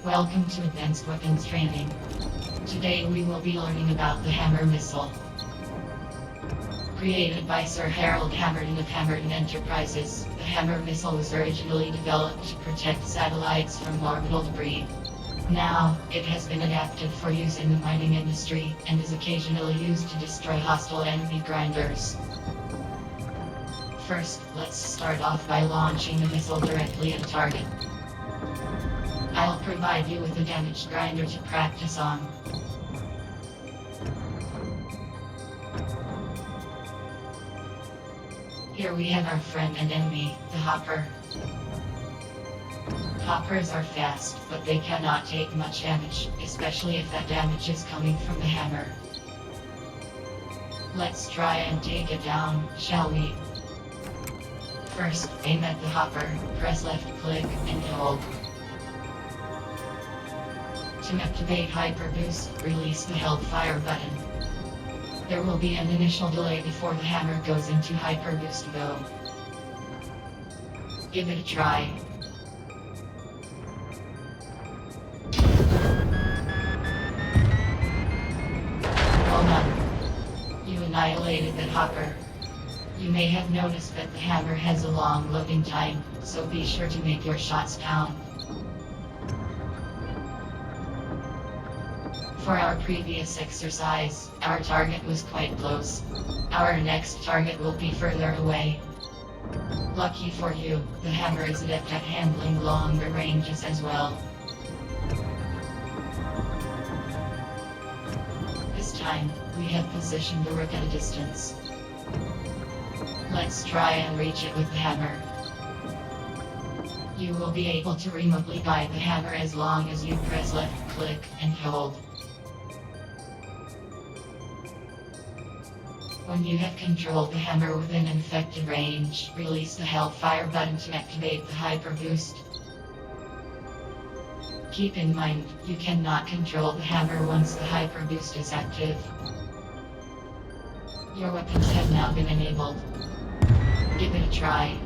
Welcome to Advanced Weapons Training. Today we will be learning about the Hammer missile. Created by Sir Harold Hamerton of Hamerton Enterprises, the Hammer missile was originally developed to protect satellites from orbital debris. Now, it has been adapted for use in the mining industry, and is occasionally used to destroy hostile enemy grinders. First, let's start off by launching the missile directly at a target. I'll provide you with a damaged grinder to practice on. Here we have our friend and enemy, the Hopper. Hoppers are fast, but they cannot take much damage, especially if that damage is coming from the hammer. Let's try and take it down, shall we? First, aim at the Hopper, press left click, and hold. To activate Hyper Boost, release the held fire button. There will be an initial delay before the hammer goes into Hyper Boost mode. Give it a try. Well done. You annihilated that Hopper. You may have noticed that the hammer has a long loading time, so be sure to make your shots count. For our previous exercise, our target was quite close. Our next target will be further away. Lucky for you, the hammer is adept at handling longer ranges as well. This time, we have positioned the rook at a distance. Let's try and reach it with the hammer. You will be able to remotely guide the hammer as long as you press left click and hold. When you have controlled the hammer within an effective range, release the held fire button to activate the Hyper Boost. Keep in mind, you cannot control the hammer once the Hyper Boost is active. Your weapons have now been enabled. Give it a try.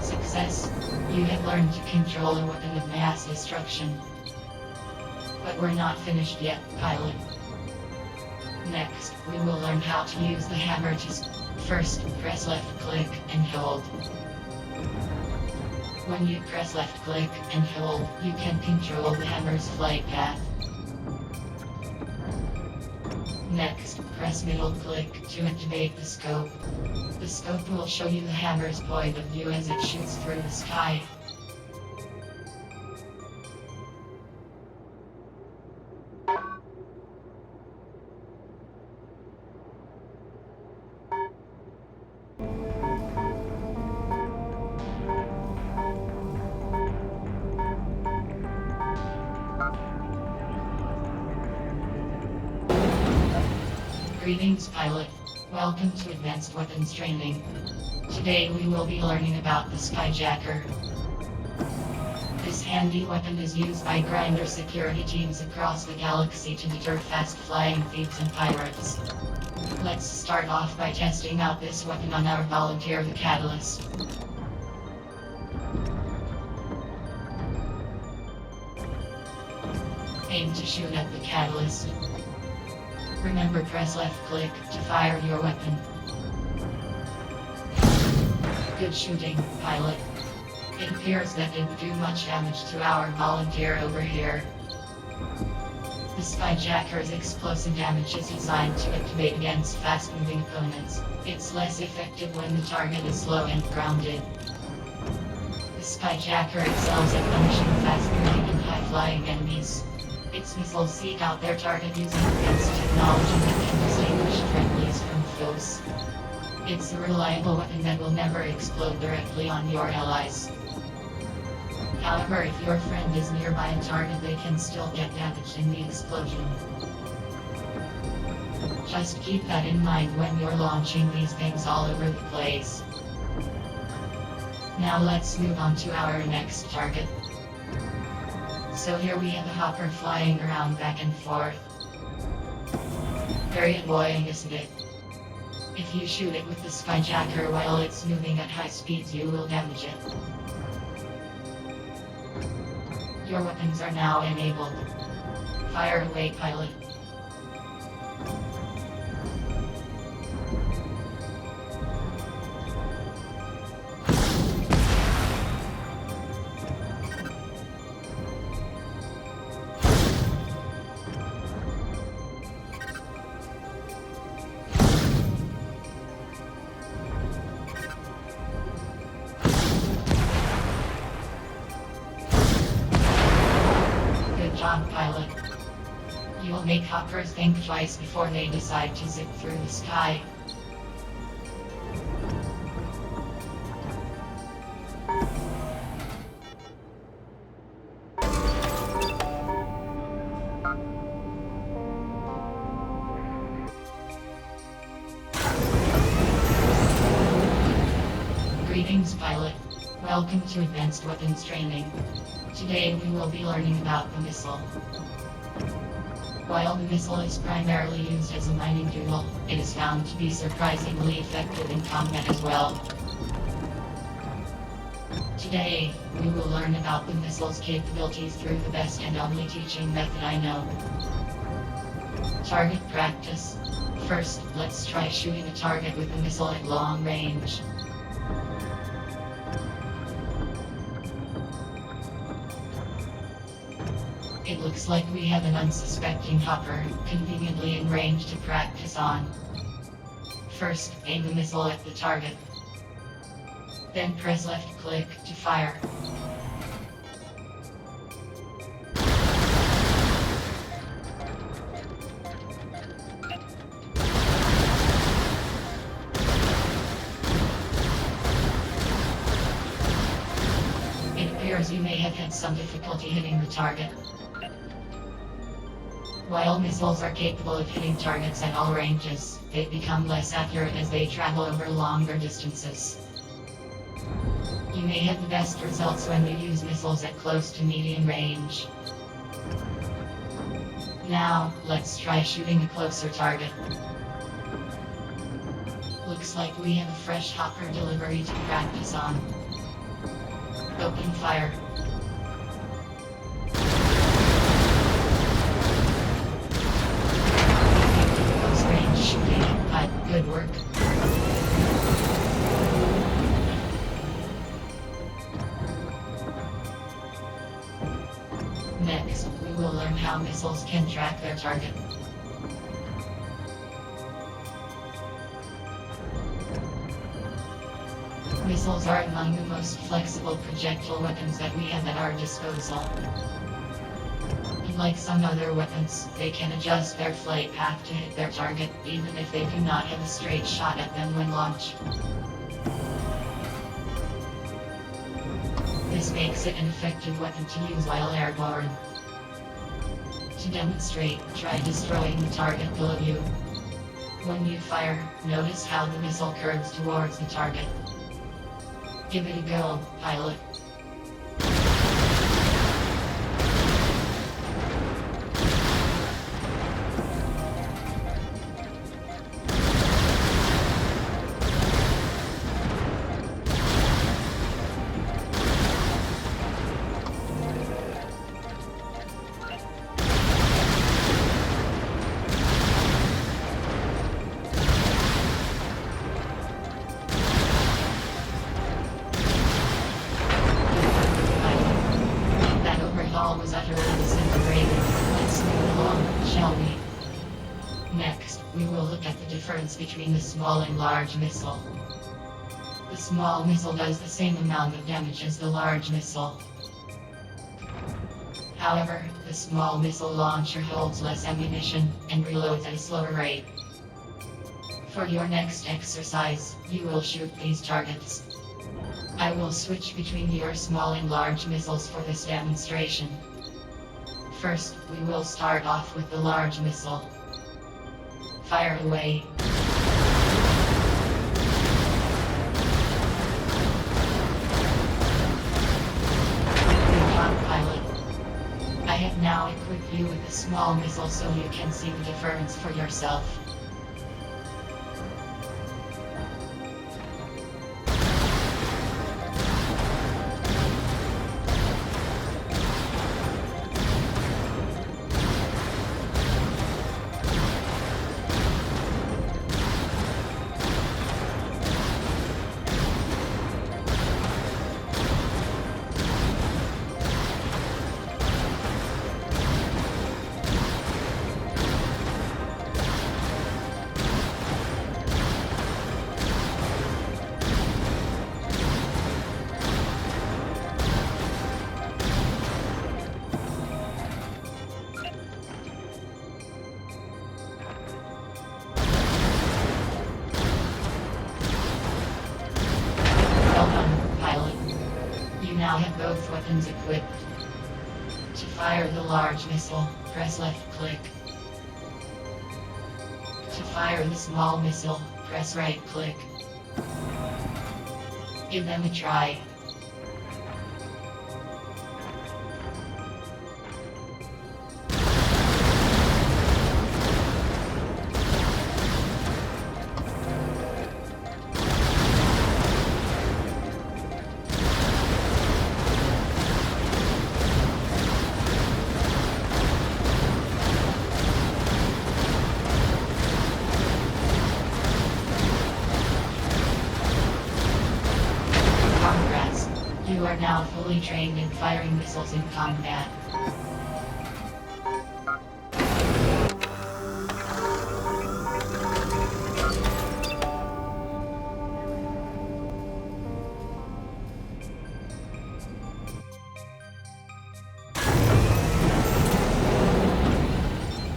Success. You have learned to control a weapon of mass destruction. But we're not finished yet, pilot. Next, we will learn how to use the hammer to first, press left click and hold. When you press left click and hold, you can control the hammer's flight path. Next, press middle click to activate the scope. The scope will show you the hammer's point of view as it shoots through the sky. Greetings, pilot. Welcome to Advanced Weapons Training. Today we will be learning about the Skyjacker. This handy weapon is used by grinder security teams across the galaxy to deter fast-flying thieves and pirates. Let's start off by testing out this weapon on our volunteer, the Catalyst. Aim to shoot at the Catalyst. Remember, press left click to fire your weapon. Good shooting, pilot. It appears that didn't do much damage to our volunteer over here. The Skyjacker's explosive damage is designed to activate against fast-moving opponents. It's less effective when the target is slow and grounded. The Skyjacker excels at punishing fast-moving and high-flying enemies. Its missiles seek out their target using advanced technology that can distinguish friendlies from foes. It's a reliable weapon that will never explode directly on your allies. However, if your friend is nearby a target, they can still get damaged in the explosion. Just keep that in mind when you're launching these things all over the place. Now let's move on to our next target. So here we have a hopper flying around back and forth. Very annoying, isn't it? If you shoot it with the skyjacker while it's moving at high speeds, you will damage it. Your weapons are now enabled. Fire away, pilot. Pilot. You will make hoppers think twice before they decide to zip through the sky. Greetings, pilot. Welcome to Advanced Weapons Training. Today we will be learning about the missile. While the missile is primarily used as a mining tool, it is found to be surprisingly effective in combat as well. Today, we will learn about the missile's capabilities through the best and only teaching method I know. Target practice. First, let's try shooting a target with a missile at long range. It looks like we have an unsuspecting hopper, conveniently in range to practice on. First, aim the missile at the target. Then press left click to fire. It appears you may have had some difficulty hitting the target. While missiles are capable of hitting targets at all ranges, they become less accurate as they travel over longer distances. You may have the best results when you use missiles at close to medium range. Now, let's try shooting a closer target. Looks like we have a fresh hopper delivery to practice on. Open fire. Good work. Next, we will learn how missiles can track their target. Missiles are among the most flexible projectile weapons that we have at our disposal. Unlike some other weapons, they can adjust their flight path to hit their target, even if they do not have a straight shot at them when launched. This makes it an effective weapon to use while airborne. To demonstrate, try destroying the target below you. When you fire, notice how the missile curves towards the target. Give it a go, pilot. Was utterly disintegrated. Let's move along, shall we? Next, we will look at the difference between the small and large missile. The small missile does the same amount of damage as the large missile. However, the small missile launcher holds less ammunition and reloads at a slower rate. For your next exercise, you will shoot these targets. I will switch between your small and large missiles for this demonstration. First, we will start off with the large missile. Fire away. Good job, pilot. I have now equipped you with a small missile so you can see the difference for yourself. Now have both weapons equipped. To fire the large missile, press left click. To fire the small missile, press right click. Give them a try. You are now fully trained in firing missiles in combat.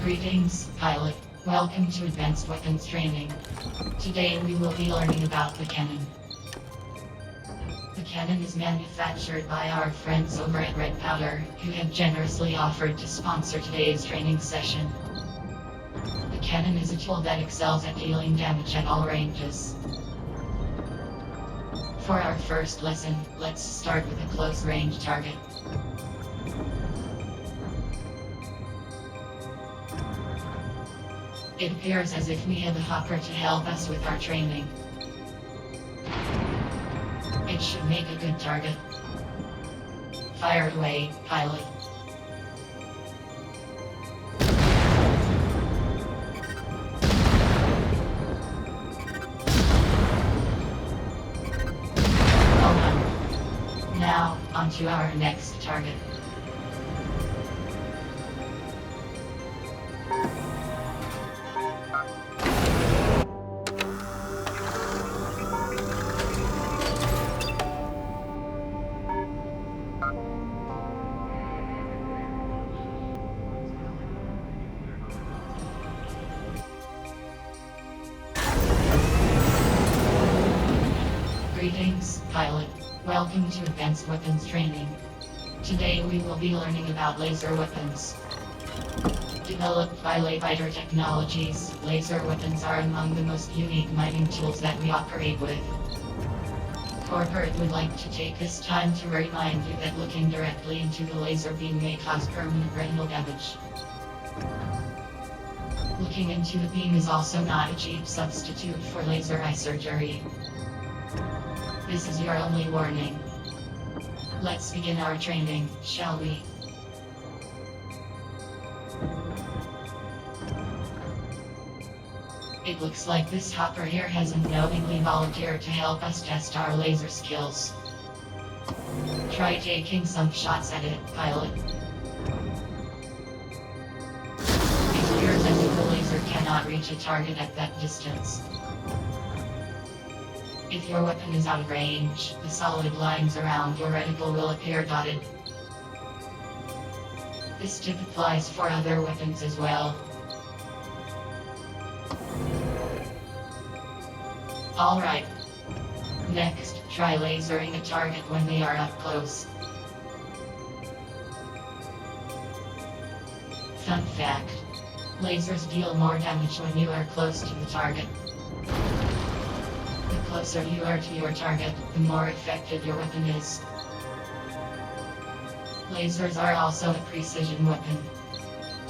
Greetings, pilot. Welcome to Advanced Weapons Training. Today we will be learning about the cannon. The cannon is manufactured by our friends over at RePack, who have generously offered to sponsor today's training session. The cannon is a tool that excels at dealing damage at all ranges. For our first lesson, let's start with a close-range target. It appears as if we have a hopper to help us with our training. It should make a good target. Fire away, pilot. Well done. Now, on to our next target. Greetings, pilot. Welcome to Advanced Weapons Training. Today we will be learning about laser weapons. Developed by RePack Technologies, laser weapons are among the most unique mining tools that we operate with. Corporate would like to take this time to remind you that looking directly into the laser beam may cause permanent retinal damage. Looking into the beam is also not a cheap substitute for laser eye surgery. This is your only warning. Let's begin our training, shall we? It looks like this hopper here has unknowingly volunteered to help us test our laser skills. Try taking some shots at it, pilot. It appears as if the laser cannot reach a target at that distance. If your weapon is out of range, the solid lines around your reticle will appear dotted. This tip applies for other weapons as well. Alright. Next, Try lasering a target when they are up close. Fun fact. Lasers deal more damage when you are close to the target. The closer you are to your target, the more effective your weapon is. Lasers are also a precision weapon.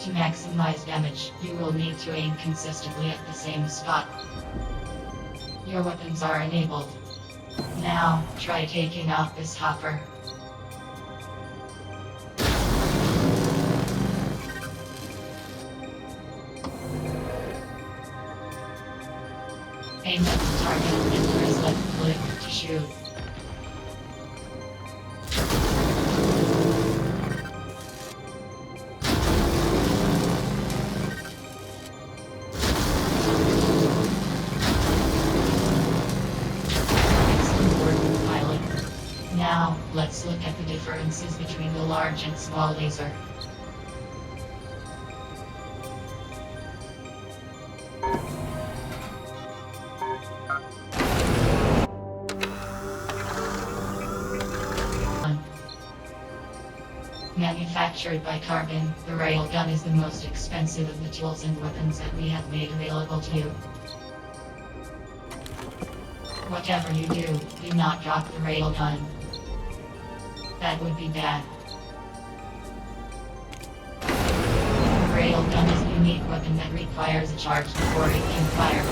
To maximize damage, you will need to aim consistently at the same spot. Your weapons are enabled. Now, try taking out this hopper. Aim at the target and press left click to shoot. Excellent work, pilot. Now, let's look at the differences between the large and small laser. Manufactured by Carbon, the Railgun is the most expensive of the tools and weapons that we have made available to you. Whatever you do not drop the Railgun. That would be bad. The Railgun is a unique weapon that requires a charge before it can fire.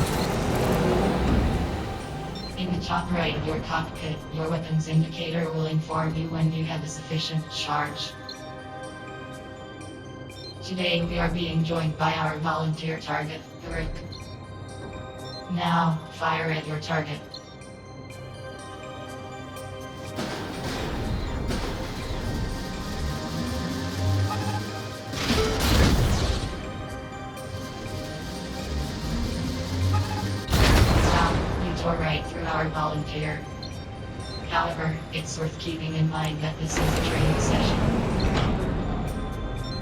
In the top right of your cockpit, your weapon's indicator will inform you when you have a sufficient charge. Today we are being joined by our volunteer target, Rick. Now, fire at your target. Wow, you tore right through our volunteer. However, it's worth keeping in mind that this is a training session.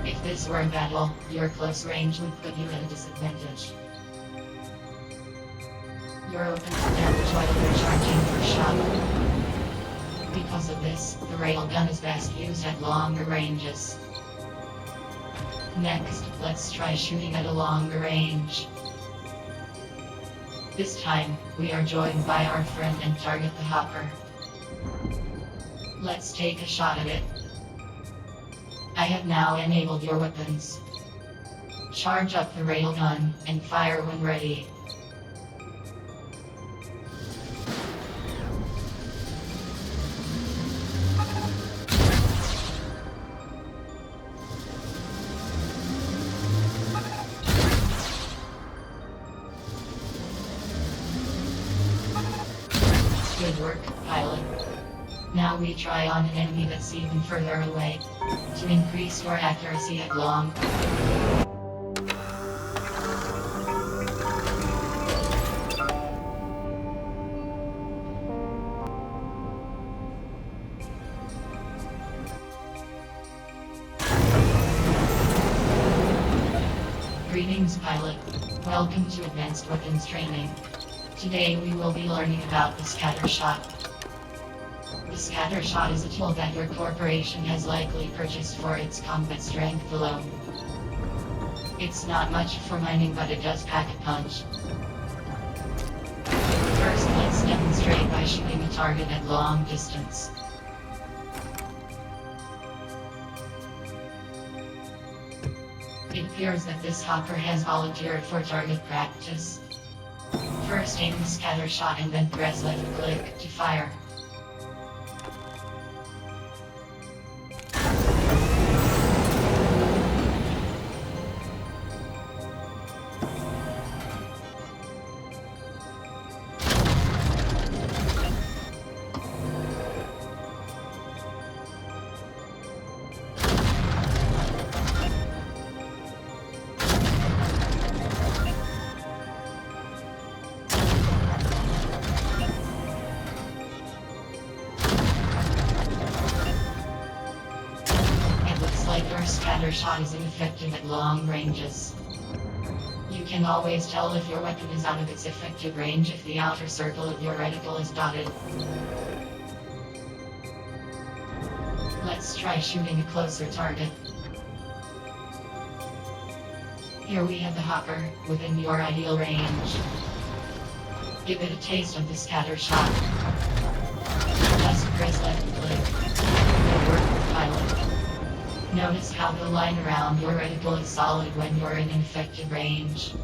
If this were a battle, your close range would put you at a disadvantage. You're open to damage while you're charging for shot. Because of this, the Railgun is best used at longer ranges. Next, let's try shooting at a longer range. This time, we are joined by our friend and target the hopper. Let's take a shot at it. I have now enabled your weapons. Charge up the Railgun, and fire when ready. Good work, pilot. Now we try on an enemy that's even further away. To increase your accuracy at long. Greetings, pilot. Welcome to Advanced Weapons Training. Today we will be learning about the Scattershot. The Scattershot is a tool that your corporation has likely purchased for its combat strength alone. It's not much for mining, but it does pack a punch. First, let's demonstrate by shooting a target at long distance. It appears that this hopper has volunteered for target practice. First aim the Scattershot and then press left click to fire. Like your Scattershot is ineffective at long ranges. You can always tell if your weapon is out of its effective range if the outer circle of your reticle is dotted. Let's try shooting a closer target. Here we have the hopper, within your ideal range. Give it a taste of the Scattershot. Just press left click. Good work, pilot. Notice how the line around your reticle is solid when you're in infected range.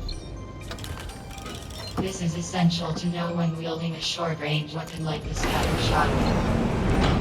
This is essential to know when wielding a short-range weapon like the Scattershot.